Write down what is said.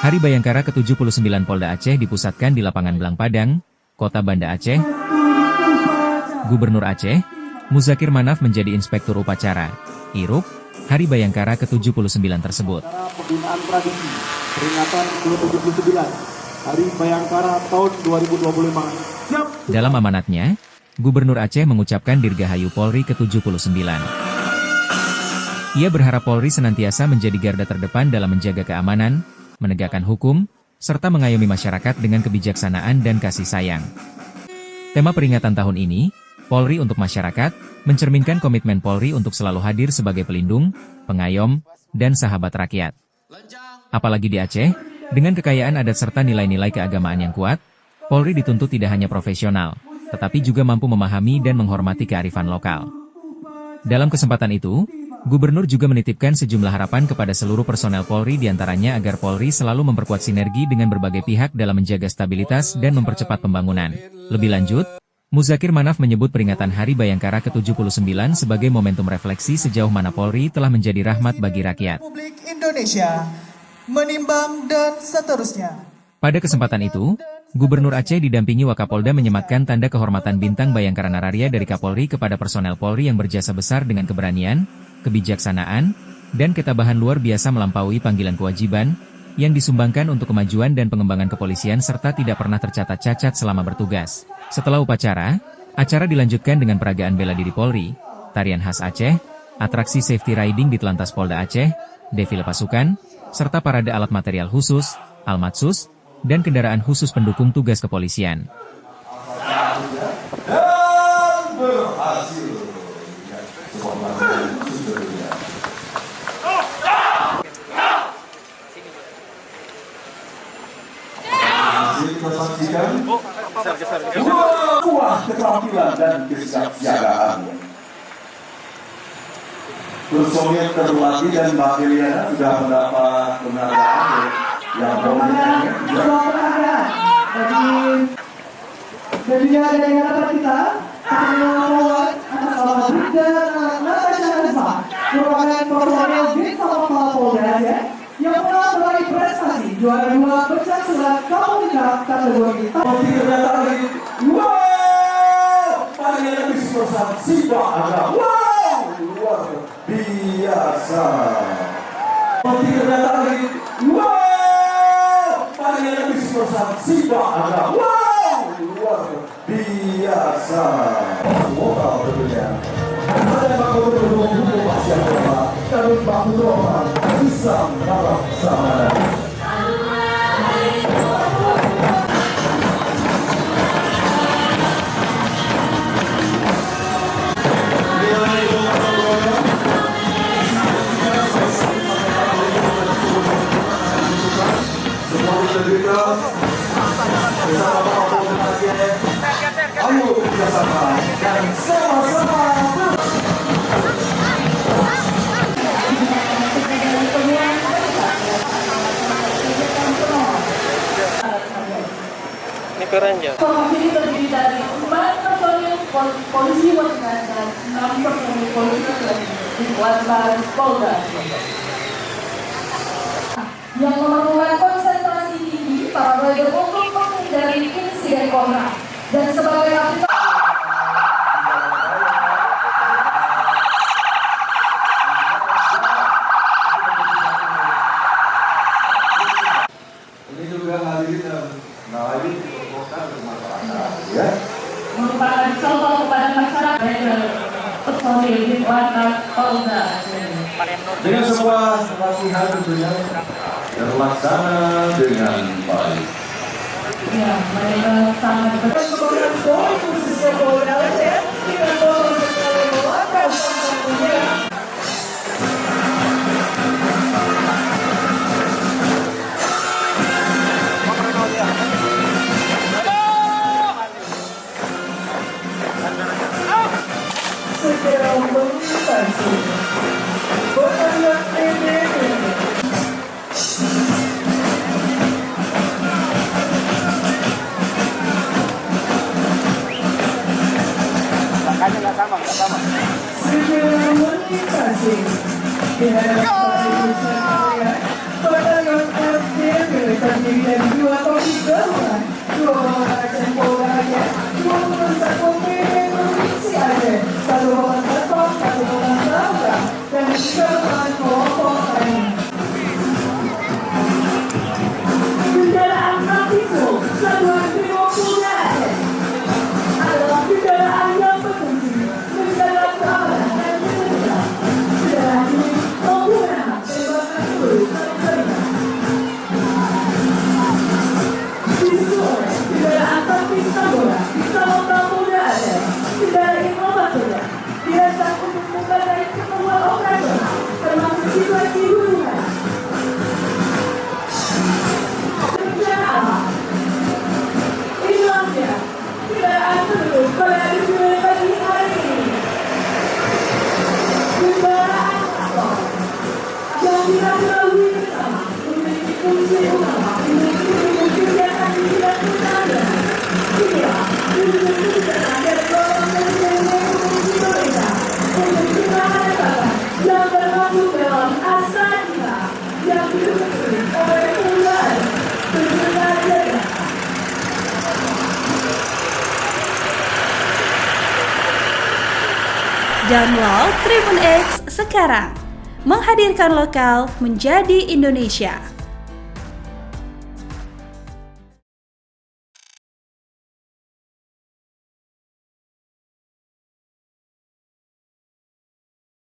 Hari Bayangkara ke-79 Polda Aceh dipusatkan di lapangan Blang Padang, Kota Banda Aceh. Gubernur Aceh, Muzakir Manaf menjadi inspektur upacara, IRUP, Hari Bayangkara ke-79 tersebut. Pembinaan tradisi peringatan ke-79 Hari Bayangkara tahun 2025. Siap. Dalam amanatnya, Gubernur Aceh mengucapkan Dirgahayu Polri ke-79. Ia berharap Polri senantiasa menjadi garda terdepan dalam menjaga keamanan, menegakkan hukum, serta mengayomi masyarakat dengan kebijaksanaan dan kasih sayang. Tema peringatan tahun ini, Polri untuk Masyarakat, mencerminkan komitmen Polri untuk selalu hadir sebagai pelindung, pengayom, dan sahabat rakyat. Apalagi di Aceh, dengan kekayaan adat serta nilai-nilai keagamaan yang kuat, Polri dituntut tidak hanya profesional, tetapi juga mampu memahami dan menghormati kearifan lokal. Dalam kesempatan itu, Gubernur juga menitipkan sejumlah harapan kepada seluruh personel Polri diantaranya agar Polri selalu memperkuat sinergi dengan berbagai pihak dalam menjaga stabilitas dan mempercepat pembangunan. Lebih lanjut, Muzakir Manaf menyebut peringatan Hari Bayangkara ke-79 sebagai momentum refleksi sejauh mana Polri telah menjadi rahmat bagi rakyat. Republik Indonesia, menimbang dan seterusnya. Pada kesempatan itu, Gubernur Aceh didampingi Wakapolda menyematkan tanda kehormatan Bintang Bayangkara Nararia dari Kapolri kepada personel Polri yang berjasa besar dengan keberanian, kebijaksanaan, dan ketabahan luar biasa melampaui panggilan kewajiban, yang disumbangkan untuk kemajuan dan pengembangan kepolisian serta tidak pernah tercatat cacat selama bertugas. Setelah upacara, acara dilanjutkan dengan peragaan bela diri Polri, tarian khas Aceh, atraksi safety riding di Telantas Polda Aceh, defile pasukan, serta parade alat material khusus, almatsus, dan kendaraan khusus pendukung tugas kepolisian. Dan berhasil. Kita saksikan buah keterampilan dan kesiapsiagaan. Personil terlatih dan Mbak Liliana sudah mendapat penghargaan yang prominent. Dari harapan kita, pengelolaan atas nama Bribda Natasha Rizma merupakan personil Bintang Polda Aceh yang pernah meraih prestasi juara 2 pencaksilat komunitas kategori Wow, panggilan lebih besar Sipak Aga. Wow, luar biasa. Wow, panggilan lebih besar Sipak Aga. Wow, luar biasa. Moral tentunya. Ada baku berdua hukum masyarakat. Kami baku doa Islam dalam samana. Ayo bersama dan sama-sama. Ini keren ya. Formasi ini terdiri dari 4 personil polisi wanita dan 6 personil polisi di Lantas Polda. Yang memerlukan konsentrasi tinggi para rider untuk menghindari insiden kontra dan sebagai aktivitas. Ini juga hadirin melalui kota bermasyarakat, ya. Merupakan contoh kepada masyarakat personil di Lantas Polda. Dengan sebuah latihan tentunya terlaksana dengan baik. Ya, mereka sangat Dengan Cuma bisa kompetisi aja. Satu orang terbang, satu orang terbang, dan bisa dengan kelompok lain. Kendaraan Maviso 150 Aceh adalah kendaraan yang berfungsi menjaga keamanan dan ketertiban. Kendaraan ini menggunakan tembakan peluru kali-kali. Disusul oleh kendaraan taktis Tambora di Samosir Polda Aceh. Kendaraan inovatornya dirancang untuk membadai keperluan operasional termasuk situasi hubungan. Inilah dia kendaraan penduduk pada akhir pagi hari ini. Kendaraan traktor yang kita ketahui bersama memiliki fungsi utama untuk kegiatan di bidang pertanian. Inilah wujud kebijakan dari Bapak Presiden Republik Indonesia untuk penanganan yang termasuk dalam Astra Kita yang didukung oleh perusahaan beserta jaringan. Download Tribun X sekarang, menghadirkan lokal menjadi Indonesia.